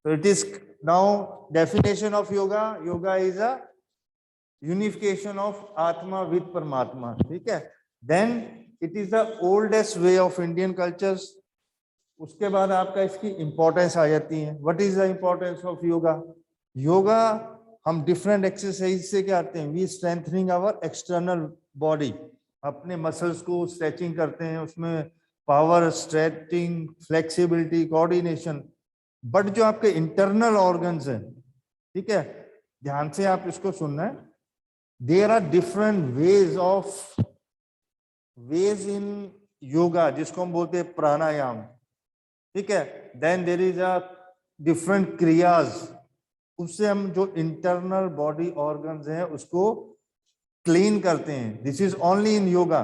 So it is now definition of yoga. Yoga is a unification of Atma with Paramatma. ठीक है? Then it is the oldest way of Indian cultures. उसके बाद आपका इसकी importance आ जाती है. What is the importance of yoga? Yoga हम different exercise से क्या करते हैं? We strengthening our external body. अपने muscles को stretching करते हैं, उसमें power, stretching, flexibility, coordination. But जो आपके इंटरनल ऑर्गन्स हैं, ठीक है, ध्यान से आप इसको सुनना है. There are different ways in yoga, जिसको हम बोलते हैं प्राणायाम. ठीक है. Then there is a different kriyas, उससे हम जो इंटरनल बॉडी ऑर्गन्स हैं उसको क्लीन करते हैं. This is only in yoga.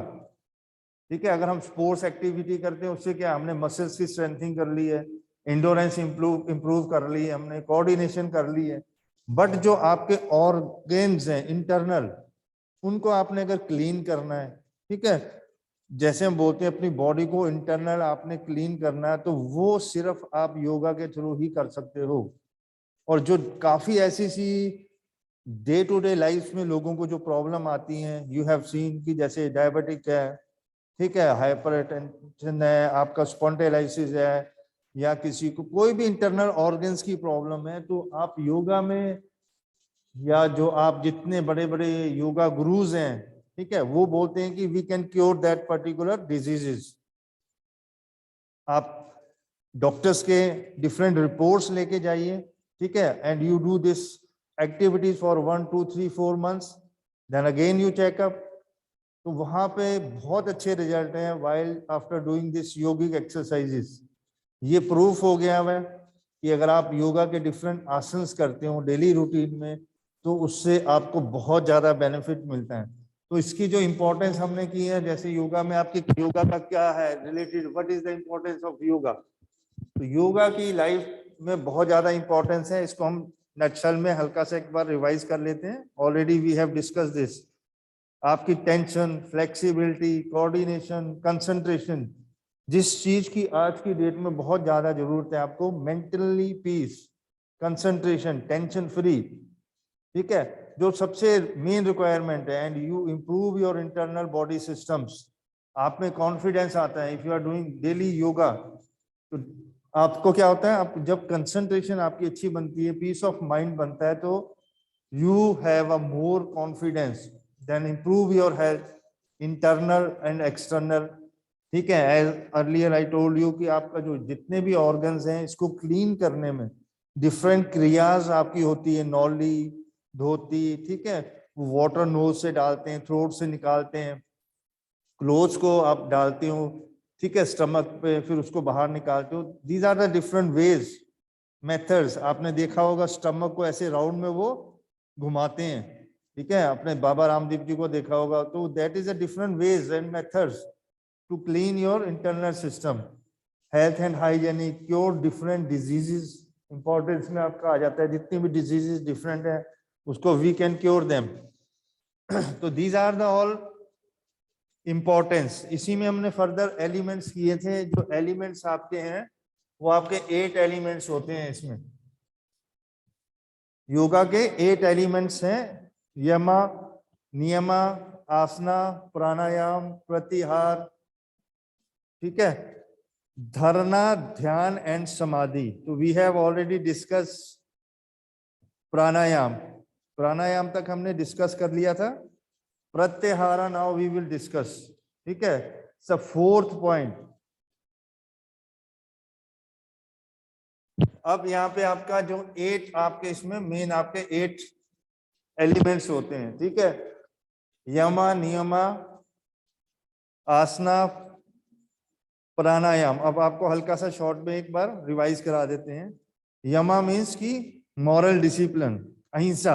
ठीक है. अगर हम स्पोर्ट्स एक्टिविटी करते हैं उससे क्या, हमने मसल्स की स्ट्रेंथिंग कर ली है, इंडोरेंस इंप्रूव कर ली है, हमने कोऑर्डिनेशन कर ली है. बट जो आपके ऑर्गन्स हैं इंटरनल, उनको आपने अगर क्लीन करना है, ठीक है, जैसे हम बोलते हैं अपनी बॉडी को इंटरनल आपने क्लीन करना है, तो वो सिर्फ आप योगा के थ्रू ही कर सकते हो. और जो काफी ऐसी सी डे टू डे लाइफ में लोगों को जो प्रॉब्लम आती हैं, यू हैव सीन कि जैसे डायबिटिक है, ठीक है, हाइपरटेंशन है, आपका स्पॉन्टेलाइसिस है, या किसी को कोई भी इंटरनल ऑर्गन्स की प्रॉब्लम है, तो आप योगा में, या जो आप जितने बड़े बड़े योगा गुरुज हैं, ठीक है, वो बोलते हैं कि we can cure that particular diseases. आप डॉक्टर्स के डिफरेंट रिपोर्ट्स लेके जाइए, ठीक है, and you do this activities for 1 2 3 4 months, then again you checkup. तो वहां पे बहुत अच्छे रिजल्ट हैं while after doing this yogic exercises. ये प्रूफ हो गया है कि अगर आप योगा के डिफरेंट आसन्स करते हो डेली रूटीन में, तो उससे आपको बहुत ज्यादा बेनिफिट मिलता है. तो इसकी जो इम्पोर्टेंस हमने की है, जैसे योगा में आपके योगा का क्या है related, what is the importance of yoga. तो योगा की लाइफ में बहुत ज्यादा इम्पोर्टेंस है. इसको हम नटशल में हल्का सा एक बार रिवाइज कर लेते हैं. Already we have discuss this. आपकी टेंशन, फ्लेक्सिबिलिटी, कोऑर्डिनेशन, कंसंट्रेशन, जिस चीज की आज की डेट में बहुत ज्यादा जरूरत है आपको, mentally peace, concentration, tension free. ठीक है, जो सबसे मेन रिक्वायरमेंट है. And you improve your internal body systems. आप में कॉन्फिडेंस आता है. If you are doing daily yoga, तो आपको क्या होता है, आप जब कंसंट्रेशन आपकी अच्छी बनती है, पीस ऑफ माइंड बनता है, तो you have a more confidence, then improve your health, internal and external. ठीक है. As earlier I told you कि आपका जो जितने भी ऑर्गन्स हैं, इसको क्लीन करने में डिफरेंट क्रियाज आपकी होती है. नौली, धोती, ठीक है, वाटर नोज से डालते हैं, थ्रोट से निकालते हैं, क्लोथ्स को आप डालते हो, ठीक है, स्टमक पे, फिर उसको बाहर निकालते हो. These are the different ways, methods. आपने देखा होगा स्टमक को ऐसे राउंड में वो घुमाते हैं, ठीक है, अपने बाबा रामदेव जी को देखा होगा. तो that is a different veg and methods to clean your internal system. Health and hygienic, cure different diseases. Importance में आपका आ जाता है, जितनी भी diseases different है उसको we can cure them. तो these are the all importance. इसी में हमने further elements किए थे. जो elements आपके हैं वो आपके 8 elements होते हैं. इसमें योगा के 8 elements हैं. यमा, नियमा, आसना, प्राणायाम, प्रत्याहार, ठीक है, धरना, ध्यान एंड समाधि. तो वी हैव ऑलरेडी डिस्कस प्राणायाम. प्राणायाम तक हमने डिस्कस कर लिया था. प्रत्याहार नाउ वी विल डिस्कस. ठीक है. सो 4th पॉइंट. अब यहाँ पे आपका जो 8 आपके इसमें मेन आपके 8 एलिमेंट्स होते हैं. ठीक है. यमा, नियमा, आसना, प्राणायाम. अब आपको हल्का सा शॉर्ट में एक बार रिवाइज करा देते हैं. यमा मीन्स की मॉरल डिसिप्लिन, अहिंसा,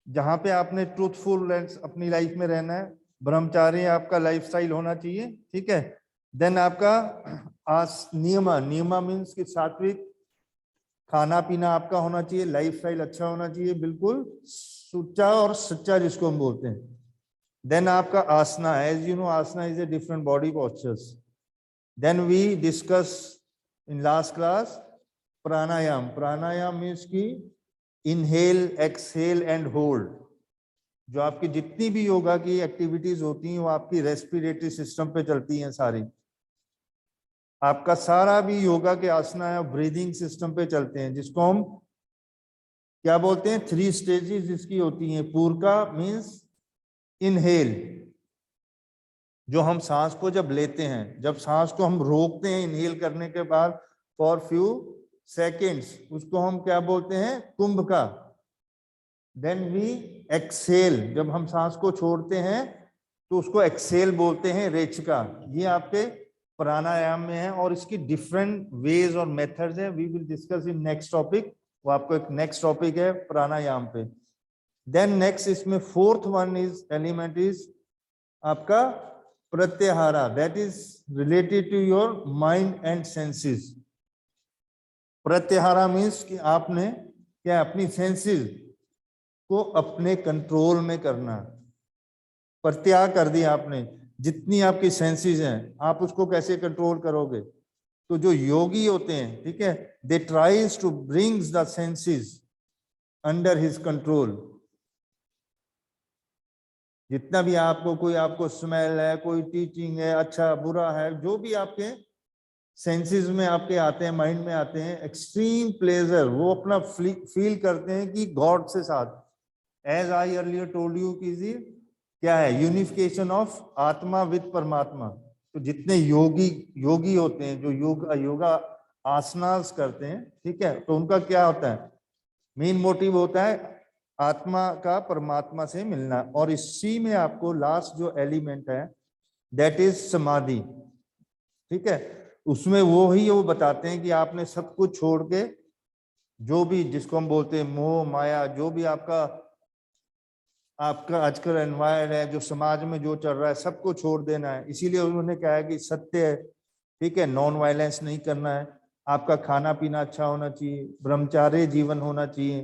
जहां पे आपने ट्रूथफुल अपनी लाइफ में रहना है. ब्रह्मचार्य आपका लाइफस्टाइल होना चाहिए. ठीक है. देन आपका नियमा, नियमा मीन्स की सात्विक खाना पीना आपका होना चाहिए, लाइफस्टाइल अच्छा होना चाहिए, बिल्कुल सुच्चा और सच्चा जिसको हम बोलते हैं. Then आपका आसना, as you know, asana is a different body postures. Then we discuss in last class pranayama, pranayama means की इनहेल, एक्सहेल एंड होल्ड। जो आपकी जितनी भी योगा की एक्टिविटीज होती हैं वो आपकी रेस्पिरेटरी सिस्टम पे चलती हैं सारी। आपका सारा भी योगा के आसना है ब्रीदिंग सिस्टम पे चलते हैं, जिसको हम क्या बोलते हैं, 3 स्टेजेस जिसकी होती हैं। पूर्का मीन्स इनहेल, जो हम सांस को जब लेते हैं, जब सांस को हम रोकते हैं इनहेल करने के बाद फॉर फ्यू सेकेंड्स, उसको हम क्या बोलते हैं, कुंभ का। देन वी एक्सेल, जब हम सांस को छोड़ते हैं तो उसको एक्सेल बोलते हैं, रेचका। ये आपके प्राणायाम में है और इसकी डिफरेंट वेज और मेथड्स हैं। We will discuss in next topic. वो आपको एक नेक्स्ट टॉपिक है प्राणायाम पे। देन नेक्स्ट इसमें fourth one is element is आपका pratyahara, that is related to your mind and senses. Pratyahara means कि आपने क्या अपनी सेंसेस को अपने कंट्रोल में करना। प्रत्याहार कर दिया आपने, जितनी आपकी सेंसेस हैं आप उसको कैसे कंट्रोल करोगे। तो जो योगी होते हैं, ठीक है, they tries to brings the senses under his control. जितना भी आपको कोई आपको स्मेल है, कोई टीचिंग है, अच्छा बुरा है, जो भी आपके सेंसेस में आपके आते हैं, माइंड में आते हैं, एक्सट्रीम प्लेजर वो अपना फील करते हैं कि गॉड से साथ। As I earlier told you की क्या है, यूनिफिकेशन ऑफ आत्मा विद परमात्मा। तो जितने योगी होते हैं, जो योगा आसनास करते हैं, ठीक है, तो उनका क्या होता है, मेन मोटिव होता है आत्मा का परमात्मा से मिलना। और इसी में आपको लास्ट जो एलिमेंट है दैट इज समाधि, ठीक है। उसमें वो बताते हैं कि आपने सब कुछ छोड़ के, जो भी जिसको हम बोलते हैं मोह माया, जो भी आपका आजकल एनवायरमेंट है, जो समाज में जो चल रहा है, सबको छोड़ देना है। इसीलिए उन्होंने कहा है कि सत्य है, ठीक है, नॉन वायलेंस नहीं करना है, आपका खाना पीना अच्छा होना चाहिए, ब्रह्मचार्य जीवन होना चाहिए।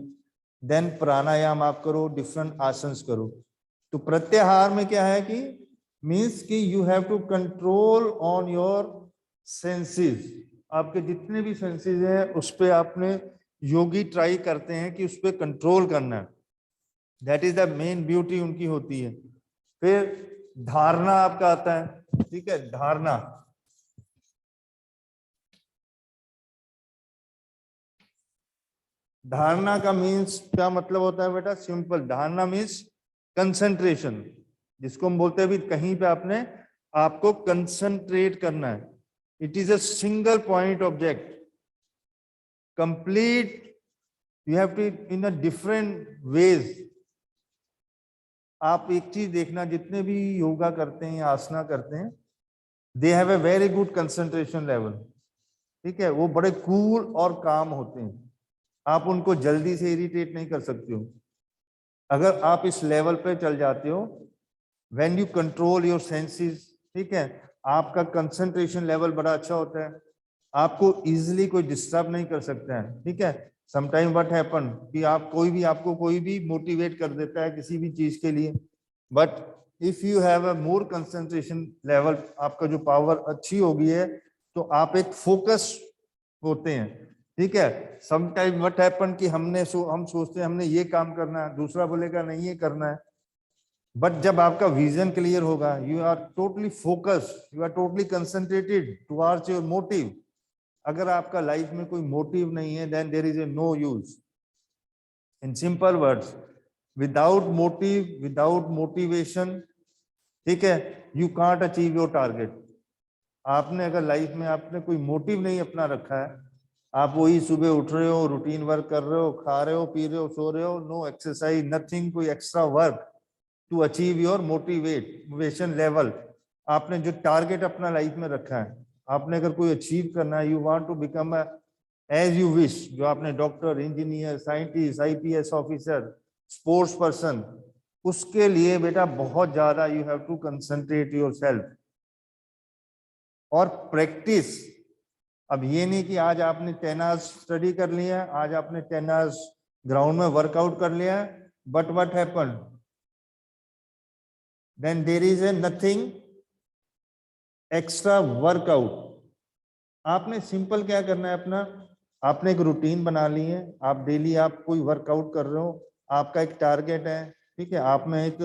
देन प्राणायाम आप करो, डिफरेंट आसन्स करो। तो प्रत्याहार में क्या है कि मीन्स कि you have to control on your senses. आपके जितने भी सेंसेस हैं उस पे आपने, योगी ट्राई करते हैं कि उस पे कंट्रोल करना है। That is the main beauty उनकी होती है। फिर धारणा आपका आता है, ठीक है, धारणा। धारणा का मीन्स क्या मतलब होता है बेटा, सिंपल। धारणा मीन्स कंसंट्रेशन, जिसको हम बोलते हैं भी कहीं पे आपने आपको कंसंट्रेट करना है। It is a single point object, complete, you have to in a different ways. आप एक चीज देखना, जितने भी योगा करते हैं या आसना करते हैं, they have a very good concentration level, ठीक है। वो बड़े कूल और काम होते हैं, आप उनको जल्दी से इरिटेट नहीं कर सकते हो। अगर आप इस लेवल पे चल जाते हो, when you control your senses, ठीक है, आपका कंसंट्रेशन लेवल बड़ा अच्छा होता है, आपको इजीली कोई डिस्टर्ब नहीं कर सकता है, ठीक है। समटाइम व्हाट हैपन कि आपको कोई भी मोटिवेट कर देता है किसी भी चीज के लिए, but if you have a more concentration level, आपका जो पावर अच्छी होगी है, तो आप एक फोकस होते हैं, ठीक है। समटाइम व्हाट हैपन कि हम सोचते हैं हमने ये काम करना है, दूसरा बोलेगा नहीं ये करना है। बट जब आपका विजन क्लियर होगा, you are totally focused, you are totally concentrated towards your motive. अगर आपका लाइफ में कोई मोटिव नहीं है, then there is a no use. In simple words, without motive, without motivation, ठीक है, you can't achieve your target. आपने अगर लाइफ में आपने कोई मोटिव नहीं अपना रखा है, आप वही सुबह उठ रहे हो, रूटीन वर्क कर रहे हो, खा रहे हो, पी रहे हो, सो रहे हो, नो एक्सरसाइज, नथिंग, कोई extra work to achieve your motivation level. आपने जो टारगेट अपना लाइफ में रखा है, आपने अगर कोई अचीव करना है, you want to become as you wish, जो आपने doctor, engineer, scientist, IPS officer, sports person, उसके लिए बेटा बहुत ज्यादा you have to concentrate yourself और प्रैक्टिस। अब ये नहीं कि आज आपने 10 आवर्स स्टडी कर लिया, आज आपने 10 आवर्स ग्राउंड में वर्कआउट कर लिया, but what happen, then there is a nothing extra workout. आपने सिंपल क्या करना है अपना, आपने एक रूटीन बना ली है, आप डेली आप कोई वर्कआउट कर रहे हो, आपका एक टारगेट है, ठीक है, आप में एक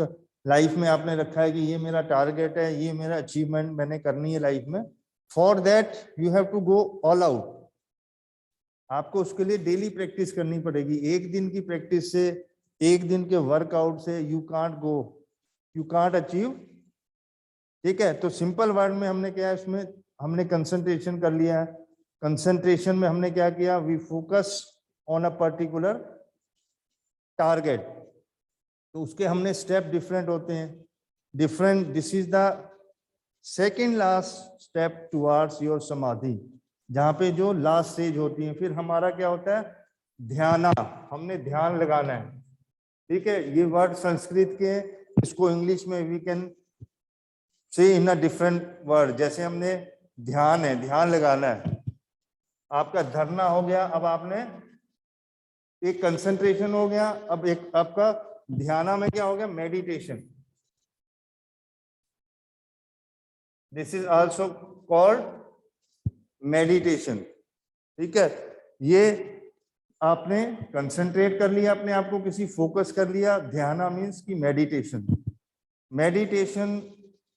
लाइफ में आपने रखा है कि ये मेरा टारगेट है, ये मेरा अचीवमेंट मैंने करनी है लाइफ में। For that you have to go all out. आपको उसके लिए डेली प्रैक्टिस करनी पड़ेगी। एक दिन की प्रैक्टिस से, एक दिन के वर्कआउट से you can't go, you can't achieve. ठीक है, तो सिंपल वर्ड में हमने क्या है, इसमें हमने कंसंट्रेशन कर लिया है। कंसंट्रेशन में हमने क्या किया, we focus on a particular target. तो उसके हमने स्टेप डिफरेंट होते हैं, different. This is the second last step towards your samadhi, जहां पे जो लास्ट स्टेज होती है। फिर हमारा क्या होता है, ध्याना, हमने ध्यान लगाना है। ठीक है, ये वर्ड संस्कृत के, इसको इंग्लिश में we can say in a different word. जैसे हमने ध्यान है, ध्यान लगाना है, आपका धरना हो गया, अब आपने एक कंसंट्रेशन हो गया, अब एक आपका ध्याना में क्या हो गया, meditation. This is also called meditation. ठीक है, ये आपने कंसंट्रेट कर लिया, अपने आप को किसी फोकस कर लिया। ध्याना मीन्स की मेडिटेशन। मेडिटेशन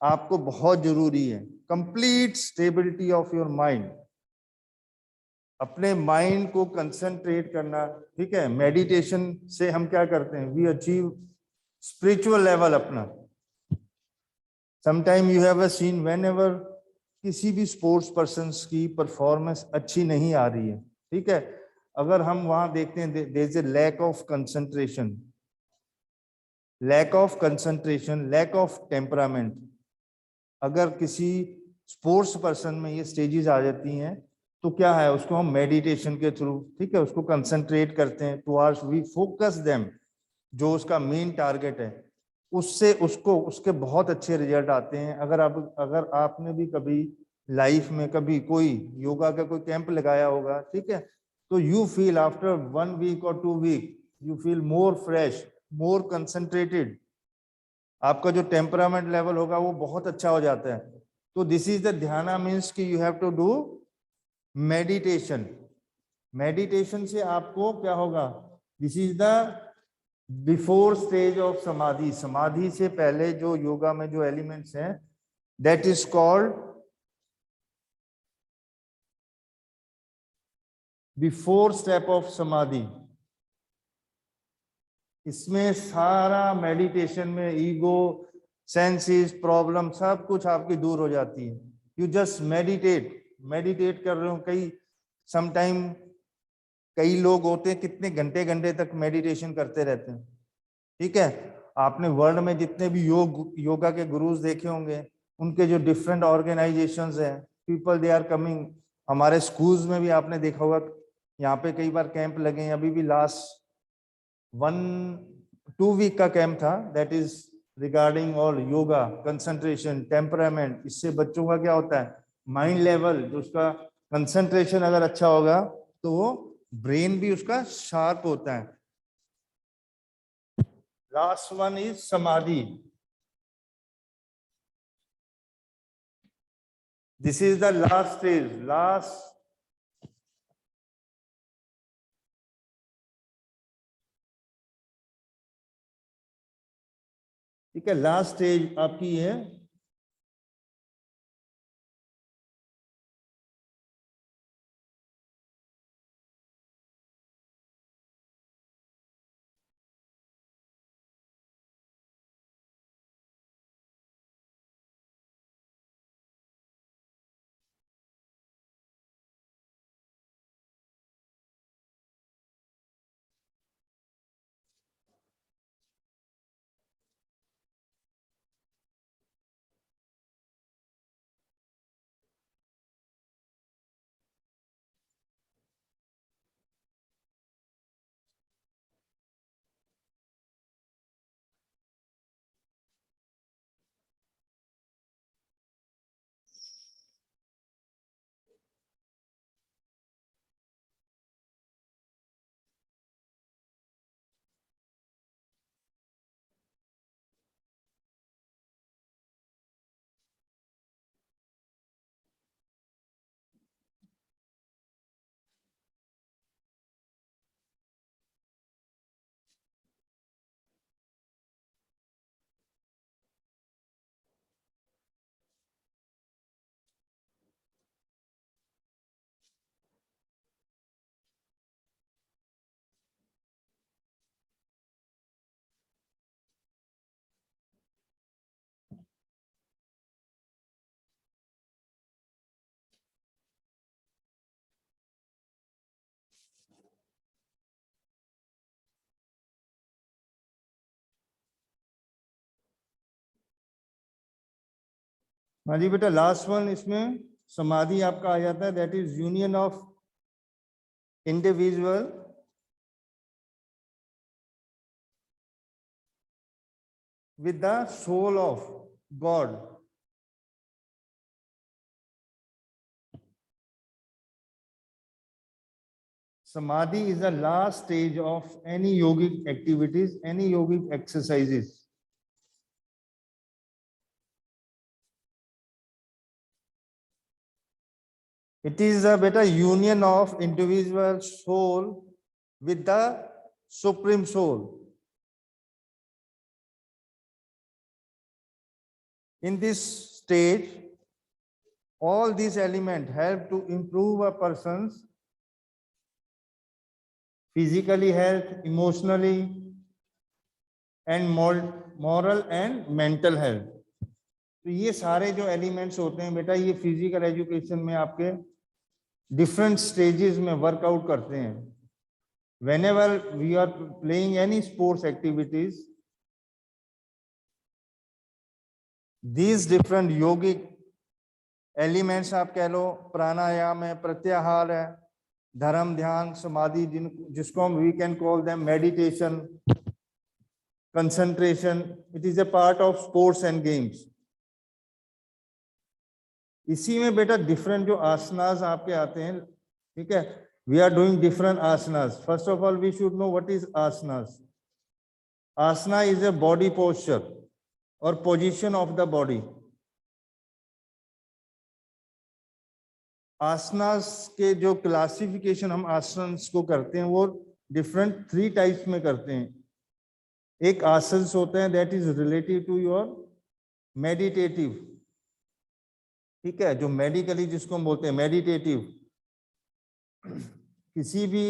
आपको बहुत जरूरी है, complete stability of your mind, अपने माइंड को कंसंट्रेट करना। ठीक है, मेडिटेशन से हम क्या करते हैं, वी अचीव स्पिरिचुअल लेवल अपना। Sometime you have seen when ever किसी भी स्पोर्ट्स पर्सन की परफॉर्मेंस अच्छी नहीं आ रही है, ठीक है, अगर हम वहां देखते हैं, there is a lack of concentration, lack of concentration, lack of temperament. अगर किसी स्पोर्ट्स पर्सन में ये स्टेजेस आ जाती हैं, तो क्या है, उसको हम मेडिटेशन के थ्रू, ठीक है, उसको कंसंट्रेट करते हैं, टुवर्ड्स वी फोकस देम, जो उसका मेन टारगेट है, उससे उसको उसके बहुत अच्छे रिजल्ट आते हैं। अगर आपने भी कभी लाइफ में कभी कोई योगा का कोई कैंप लगाया होगा, ठीक है, तो यू फील आफ्टर 1 वीक और 2 week, you feel more fresh, more concentrated, आपका जो टेम्परामेंट लेवल होगा वो बहुत अच्छा हो जाता है। तो this is the dhyana means कि you have to do meditation. Meditation से आपको क्या होगा, this is the before stage of samadhi. Samadhi से पहले जो योगा में जो एलिमेंट्स हैं, that is called before step of समाधि। इसमें सारा मेडिटेशन में ईगो, सेंसेस, प्रॉब्लम सब कुछ आपकी दूर हो जाती है। यू जस्ट मेडिटेट, मेडिटेट कर रहे हो। समटाइम कई लोग होते हैं कितने घंटे घंटे तक मेडिटेशन करते रहते हैं। ठीक है, आपने वर्ल्ड में जितने भी योगा के गुरुज देखे होंगे, उनके जो डिफरेंट ऑर्गेनाइजेशंस हैं, पीपल दे आर कमिंग। हमारे स्कूल्स में भी आपने देखा होगा, यहाँ पे कई बार कैंप लगे हैं। अभी भी लास्ट 1-2 वीक का कैंप था, that is regarding all yoga, concentration, temperament. इससे बच्चों का क्या होता है, माइंड लेवल, जो उसका कंसंट्रेशन अगर अच्छा होगा तो वो ब्रेन भी उसका शार्प होता है। लास्ट वन इज समाधि। This is the last stage, last. ठीक है, लास्ट स्टेज आपकी है हाँ जी बेटा, लास्ट वन इसमें समाधि आपका आ जाता है, that is union of individual with the soul of God. Samadhi is the last stage of any yogic activities, any yogic exercises. It is a better union of individual soul with the supreme soul. In this stage, all these elements help to improve a person's physically health, emotionally, and moral and mental health. तो ये सारे जो elements होते हैं बेटा, ये physical education में आपके डिफरेंट स्टेजेस में वर्कआउट करते हैं. Whenever we are playing any sports activities, these different yogic elements आप कह लो, प्राणायाम है, प्रत्याहार है, धर्म, ध्यान, समाधि, जिसको हम we can call them meditation, concentration, it is a part of sports and games. इसी में बेटा डिफरेंट जो आसनास आपके आते हैं, ठीक है, we are doing different asanas. First of all, we should know what is asanas. Asana is a body posture or position of the body. आसनास के जो क्लासिफिकेशन हम आसन्स को करते हैं वो डिफरेंट 3 टाइप्स में करते हैं. एक आसन्स होते हैं that is related to your meditative, ठीक है, जो मेडिकली जिसको हम बोलते हैं मेडिटेटिव. किसी भी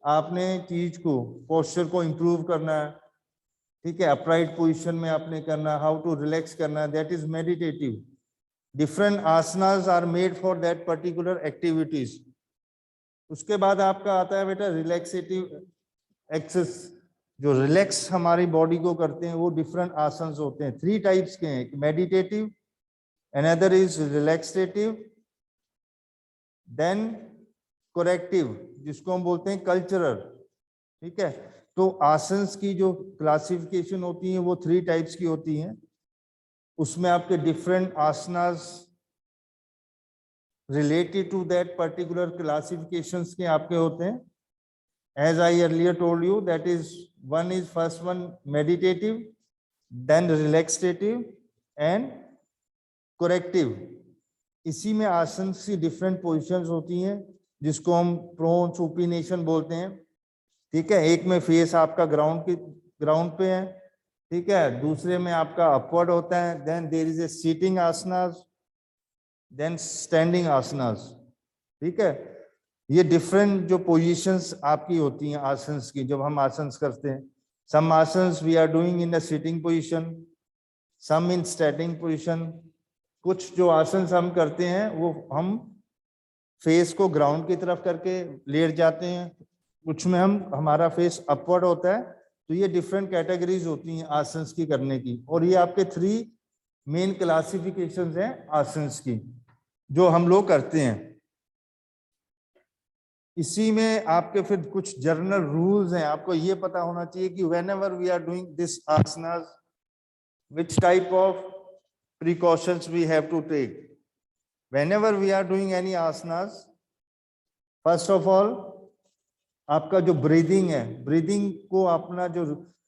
आपने चीज को, पोस्चर को इंप्रूव करना है, ठीक है, अपराइट पोजीशन में आपने करना है, हाउ टू रिलैक्स करना है, that is meditative. Different asanas are made for that particular activities. उसके बाद आपका आता है बेटा रिलैक्सेटिव एक्सेस, जो रिलैक्स हमारी बॉडी को करते हैं, वो डिफरेंट आसन्स होते हैं. 3 टाइप्स के हैं, meditative, another is relaxative, then corrective, जिसको हम बोलते हैं कल्चरल, ठीक है. तो आसन्स की जो क्लासिफिकेशन होती है वो 3 टाइप्स की होती हैं. उसमें आपके different asanas related to that particular classifications के आपके होते हैं. As I earlier told you, that is one is first one meditative, then relaxative and corrective. इसी में आसन की डिफरेंट पोजीशंस होती हैं जिसको हम प्रोन सुपिनेशन बोलते हैं, ठीक है. एक में फेस आपका ग्राउंड पे है, ठीक है, दूसरे में आपका अपवर्ड होता है. Then there is a seating asanas, then standing asanas, ठीक है. ये डिफरेंट जो पोजीशंस आपकी होती हैं आसन्स की, जब हम आसन्स करते हैं. Some asanas we are doing in the sitting position, some in standing position. कुछ जो आसन्स हम करते हैं वो हम फेस को ग्राउंड की तरफ करके लेट जाते हैं, कुछ में हमारा फेस अपवर्ड होता है. तो ये डिफरेंट कैटेगरीज होती हैं आसन्स की करने की. और ये आपके 3 मेन क्लासिफिकेशंस हैं आसन्स की जो हम लोग करते हैं. इसी में आपके फिर कुछ जनरल रूल्स हैं. आपको ये पता होना चाहिए कि whenever we are doing this asanas, which type of precautions we have to take. Whenever we are doing any asanas, first of all, आपका जो ब्रीदिंग है, ब्रीदिंग को अपना जो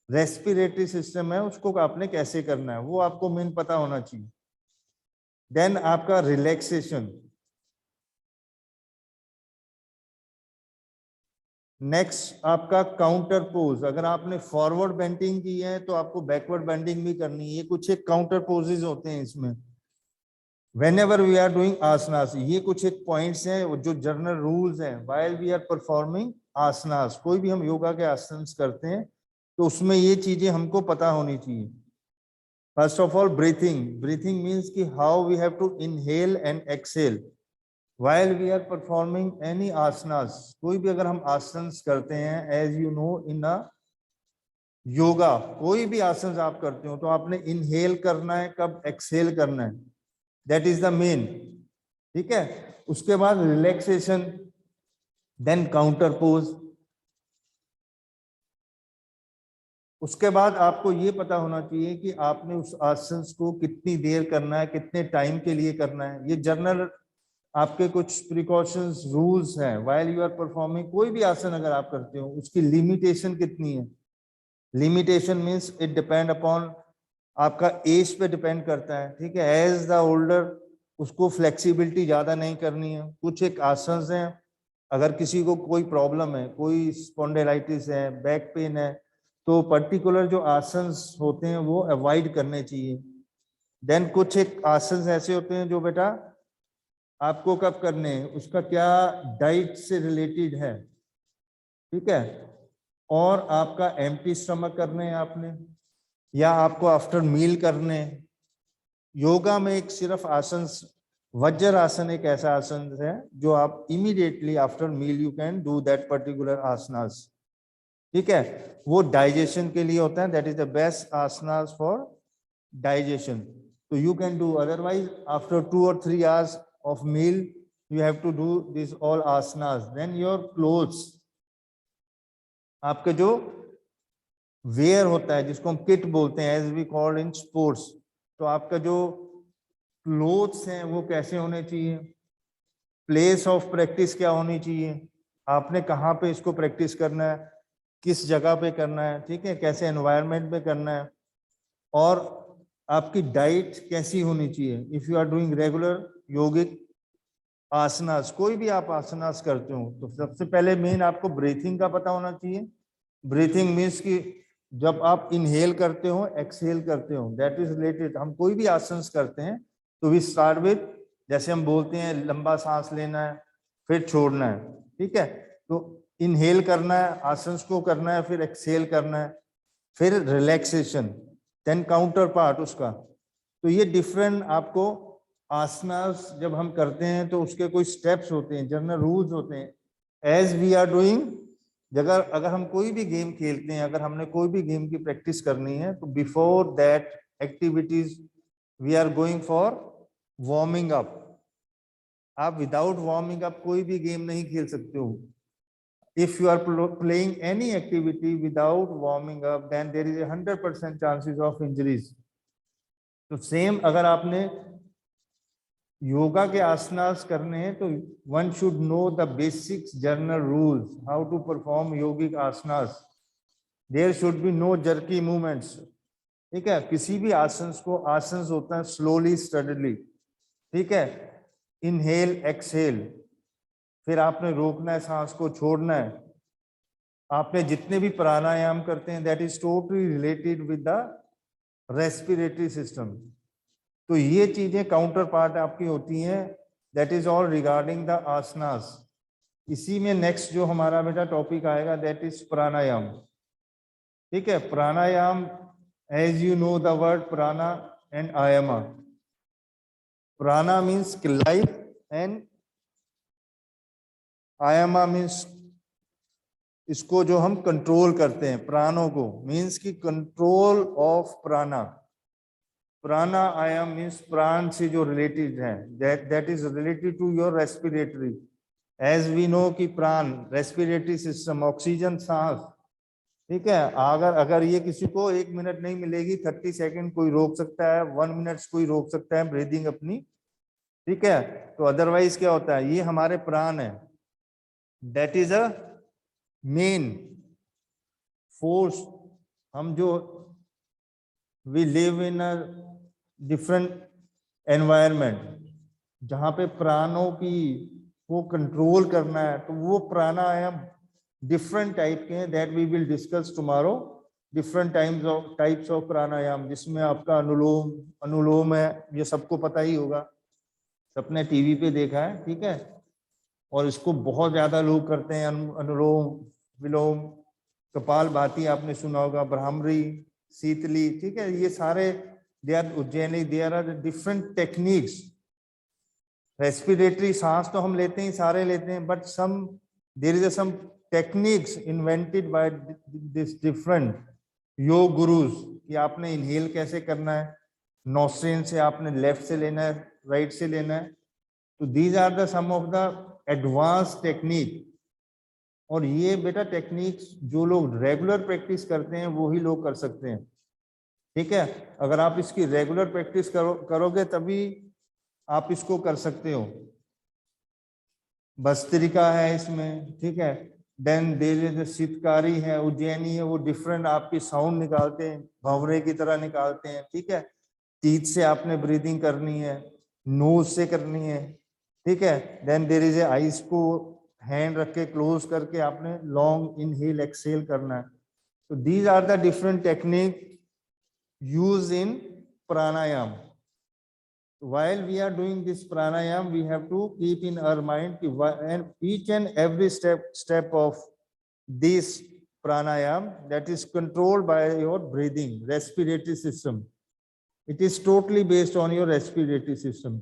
रेस्पिरेटरी सिस्टम है उसको आपने कैसे करना है वो आपको मेन पता होना चाहिए. देन आपका रिलैक्सेशन. नेक्स्ट आपका काउंटर पोज. अगर आपने फॉरवर्ड बेंडिंग की है तो आपको बैकवर्ड बेंडिंग भी करनी है. ये कुछ एक काउंटर पोजेज होते हैं इसमें. व्हेनेवर वी आर डूइंग आसनास, ये कुछ एक पॉइंट्स हैं जो जनरल रूल्स हैं व्हाइल वी आर परफॉर्मिंग आसनास. कोई भी हम योगा के आसनास करते हैं तो उसमें ये चीजें हमको पता होनी चाहिए. First of all breathing. Breathing means कि how we have to inhale and exhale while we are performing any asanas. कोई भी अगर हम आसन्स करते हैं, as you know in a yoga, कोई भी आसन आप करते हो तो आपने इनहेल करना है, कब एक्सहेल करना है. दैट इज द मेन, ठीक है। उसके बाद रिलैक्सेशन, देन काउंटर पोज। उसके बाद आपको ये पता होना चाहिए कि आपने उस आसन को कितनी देर करना है, कितने टाइम के लिए करना है। ये जनरल आपके कुछ प्रिकॉशंस रूल्स हैं व्हाइल यू आर परफॉर्मिंग। कोई भी आसन अगर आप करते हो उसकी लिमिटेशन कितनी है। Limitation means it depend upon, आपका एज पे डिपेंड करता है, ठीक है। एज द ओल्डर उसको फ्लेक्सिबिलिटी ज्यादा नहीं करनी है। कुछ एक आसन हैं, अगर किसी को कोई प्रॉब्लम है, कोई स्पॉन्डिलाइटिस है, बैक पेन है, तो पर्टिकुलर जो आसन्स होते हैं वो अवॉइड करने चाहिए। देन कुछ एक आसन्स ऐसे होते हैं जो बेटा आपको कब करने हैं, उसका क्या डाइट से रिलेटेड है, ठीक है। और आपका एम्प्टी स्टमक करने हैं आपने, या आपको आफ्टर मील करने हैं। योगा में एक सिर्फ आसन, वज्र आसन एक ऐसा आसन है जो आप immediately after meal you can do that particular asanas, ठीक है। वो डाइजेशन के लिए होता है, that is the best asanas for digestion. तो you can do, otherwise after 2 or 3 hours of meal you have to do this all asanas. Then your clothes, आपके जो वेयर होता है जिसको हम किट बोलते हैं, as we called in sports, तो आपका जो क्लोथ्स हैं वो कैसे होने चाहिए, प्लेस ऑफ प्रैक्टिस क्या होनी चाहिए, आपने कहाँ पे इसको प्रैक्टिस करना है, किस जगह पे करना है, ठीक है, कैसे एनवायरनमेंट में करना है, और आपकी डाइट कैसी होनी चाहिए। If you are doing regular yogic asanas, कोई भी आप आसनास करते हो, तो सबसे पहले मेन आपको ब्रीथिंग का पता होना चाहिए। ब्रीथिंग मीन्स कि जब आप इनहेल करते हो, एक्सहेल करते हो, दैट इज रिलेटेड। हम कोई भी आसन करते हैं तो वी स्टार्ट विद, जैसे हम बोलते हैं लंबा सांस लेना है फिर छोड़ना है, ठीक है। तो इनहेल करना है, आसन को करना है, फिर एक्सहेल करना है, फिर रिलैक्सेशन, देन काउंटर पार्ट उसका। तो ये डिफरेंट आपको आसनास जब हम करते हैं तो उसके कोई स्टेप्स होते हैं, जनरल रूल्स होते हैं। एज वी आर डूइंग, अगर हम कोई भी गेम खेलते हैं, अगर हमने कोई भी गेम की प्रैक्टिस करनी है, तो before that activities we are going for warming up. आप विदाउट वार्मिंग अप कोई भी गेम नहीं खेल सकते हो। If you are playing any activity without warming up, then there is 100% chances of injuries. तो सेम अगर आपने योगा के आसनास करने हैं तो one should know the basics general rules how to perform yogic asanas. There should be no jerky movements, ठीक है। किसी भी आसन को, आसन होता है स्लोली स्टडीली, ठीक है। इनहेल एक्सहेल, फिर आपने रोकना है, सांस को छोड़ना है। आपने जितने भी प्राणायाम करते हैं that is totally related with the respiratory system. तो ये चीजें काउंटर पार्ट आपकी होती हैं, that is all regarding the asanas. इसी में नेक्स्ट जो हमारा बेटा टॉपिक आएगा दैट इज प्राणायाम, ठीक है। Pranayama, as you know the word prana and ayama. Prana means life and ayama means इसको जो हम कंट्रोल करते हैं, प्राणों को, मीन्स की कंट्रोल ऑफ प्राणा। प्राणा आयाम मीन्स प्राण से जो रिलेटेड है, that is related to your respiratory. As we know कि प्राण रेस्पिरेटरी सिस्टम, ऑक्सीजन सांस, ठीक है। अगर ये किसी को 1 मिनट नहीं मिलेगी, 30 सेकंड कोई रोक सकता है, 1 मिनट कोई रोक सकता है ब्रीदिंग अपनी, ठीक है। तो अदरवाइज क्या होता है, ये हमारे प्राण है, that is a main force. हम जो we live in a different environment जहाँ पे प्राणों की को कंट्रोल करना है, तो वो प्राणायाम डिफरेंट टाइप के हैं, that we will discuss tomorrow. Different types of pranayama, जिसमें आपका अनुलोम है, ये सबको पता ही होगा, सबने टीवी पे देखा है, ठीक है। और इसको बहुत ज्यादा लोग करते हैं, अनुलोम विलोम, कपालभाति आपने सुना होगा, भ्रामरी, शीतली, ठीक है। ये सारे they are ujjayi, they are different techniques. Respiratory सांस तो हम लेते हैं, सारे लेते हैं, but some there is some techniques invented by this different yoga gurus कि आपने इनहेल कैसे करना है, नॉस्ट्रिल से आपने लेफ्ट से लेना है, राइट से लेना है। तो these are the some of the advance technique. और ये बेटा टेक्निक्स जो लोग रेगुलर प्रैक्टिस करते हैं वो ही लोग कर सकते हैं, ठीक है। अगर आप इसकी रेगुलर प्रैक्टिस करोगे तभी आप इसको कर सकते हो। भस्त्रिका है इसमें, ठीक है। देन देर इज शीतकारी है, उज्जैनी है, वो डिफरेंट आपकी साउंड निकालते हैं, भंवरे की तरह निकालते हैं, ठीक है। टीथ से आपने ब्रीदिंग करनी है, नोज से करनी है, ठीक है। Then there is a eyes को हैंड रख के क्लोज करके आपने लॉन्ग इनहेल एक्सहेल करना है। तो these are the different technique use in pranayama. While we are doing this pranayam, we have to keep in our mind and each and every step of this pranayam that is controlled by your breathing, respiratory system. It is totally based on your respiratory system.